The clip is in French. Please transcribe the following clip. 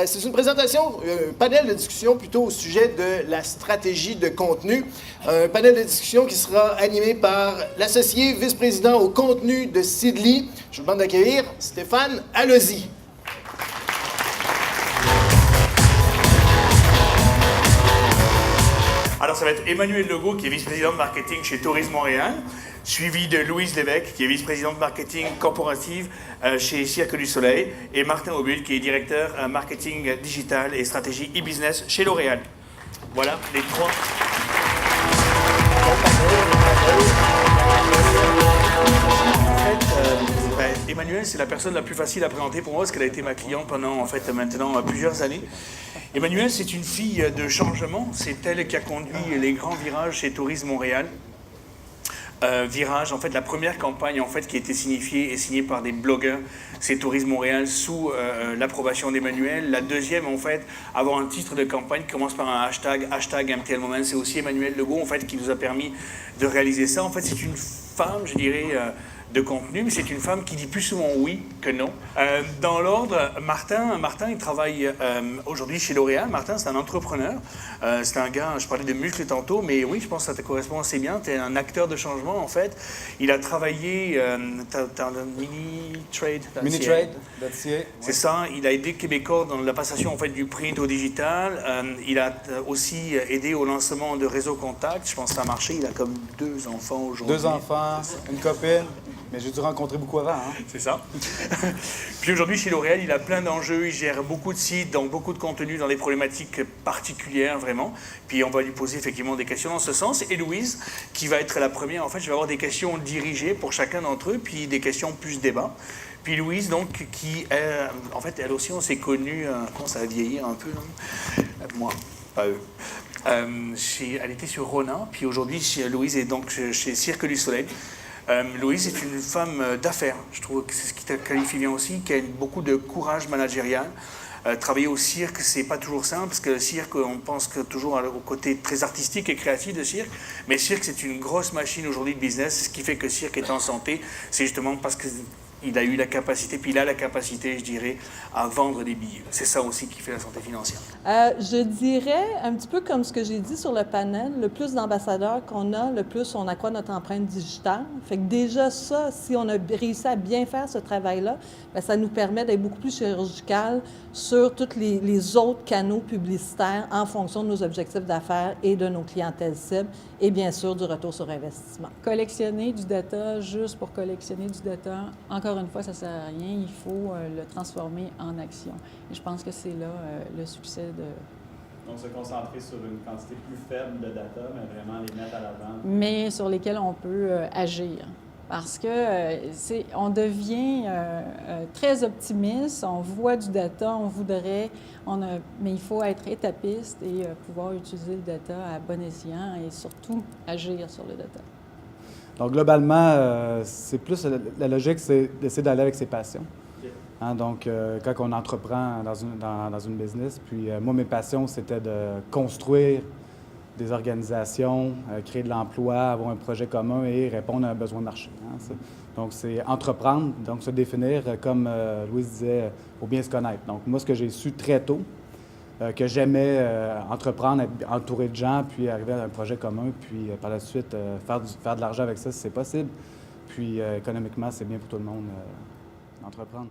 C'est une présentation, un panel de discussion plutôt au sujet de la stratégie de contenu. Un panel de discussion qui sera animé par l'associé vice-président au contenu de Sidley. Je vous demande d'accueillir Stéphane Allozy. Alors, ça va être Emmanuel Legault, qui est vice-président de marketing chez Tourisme Montréal, suivi de Louise Lévesque, qui est vice-président de marketing corporative chez Cirque du Soleil, et Martin Aubut, qui est directeur marketing digital et stratégie e-business chez L'Oréal. Voilà les trois. Emmanuel, c'est la personne la plus facile à présenter pour moi parce qu'elle a été ma cliente pendant maintenant plusieurs années. Emmanuel, c'est une fille de changement. C'est elle qui a conduit les grands virages chez Tourisme Montréal. Virage, la première campagne qui a été signifiée et signée par des blogueurs, c'est Tourisme Montréal sous l'approbation d'Emmanuel. La deuxième, avoir un titre de campagne qui commence par un hashtag MTL Moment, c'est aussi Emmanuel Legault qui nous a permis de réaliser ça. C'est une femme, je dirais, de contenu, mais c'est une femme qui dit plus souvent oui que non. Dans l'ordre, Martin, il travaille aujourd'hui chez L'Oréal. Martin, c'est un entrepreneur. C'est un gars, je parlais de muscles tantôt, mais oui, je pense que ça te correspond assez bien. Tu es un acteur de changement, Il a travaillé dans le Minitrade. Minitrade.ca. C'est ça. Il a aidé Québécois dans la passation du print au digital. Il a aussi aidé au lancement de Réseau Contact. Je pense que ça a marché. Il a comme 2 enfants aujourd'hui. 2 enfants, une copine. Mais j'ai dû rencontrer beaucoup avant. C'est ça. Puis aujourd'hui, chez L'Oréal, il a plein d'enjeux. Il gère beaucoup de sites, donc beaucoup de contenu dans des problématiques particulières, vraiment. Puis on va lui poser effectivement des questions dans ce sens. Et Louise, qui va être la première, je vais avoir des questions dirigées pour chacun d'entre eux, puis des questions plus débat. Puis Louise, qui est, elle aussi, on s'est connus, comment ça va vieillir un peu, non? Moi, pas eux. Elle était sur Ronan, puis aujourd'hui, Louise est donc chez Cirque du Soleil. Louise est une femme d'affaires. Je trouve que c'est ce qui te qualifie bien aussi, qui a beaucoup de courage managérial. Travailler au cirque, c'est pas toujours simple, parce que le cirque, on pense que toujours au côté très artistique et créatif de cirque, mais le cirque, c'est une grosse machine aujourd'hui de business. Ce qui fait que le cirque est en santé, c'est justement parce qu'il a eu la capacité, puis il a la capacité, je dirais, à vendre des billets. C'est ça aussi qui fait la santé financière. Je dirais, un petit peu comme ce que j'ai dit sur le panel, le plus d'ambassadeurs qu'on a, le plus on accroît notre empreinte digitale. Fait que déjà ça, si on a réussi à bien faire ce travail-là, bien, ça nous permet d'être beaucoup plus chirurgical sur tous les autres canaux publicitaires en fonction de nos objectifs d'affaires et de nos clientèles cibles et bien sûr du retour sur investissement. Collectionner du data juste pour collectionner du data, encore une fois, ça ne sert à rien. Il faut le transformer en action. Et je pense que c'est là le succès de... Donc, se concentrer sur une quantité plus faible de data, mais vraiment les mettre à l'avant. Mais sur lesquels on peut agir. Parce que on devient très optimiste, on voit du data, on voudrait, mais il faut être étapiste et pouvoir utiliser le data à bon escient et surtout agir sur le data. Donc, globalement, c'est plus la logique, c'est d'essayer d'aller avec ses passions. Donc, quand on entreprend dans une business, puis moi, mes passions, c'était de construire des organisations, créer de l'emploi, avoir un projet commun et répondre à un besoin marché. Donc, c'est entreprendre, donc se définir, comme Louise disait, il faut bien se connaître. Donc, moi, ce que j'ai su très tôt, que j'aimais entreprendre, être entouré de gens, puis arriver à un projet commun, puis par la suite faire de l'argent avec ça si c'est possible. Puis économiquement, c'est bien pour tout le monde d'entreprendre.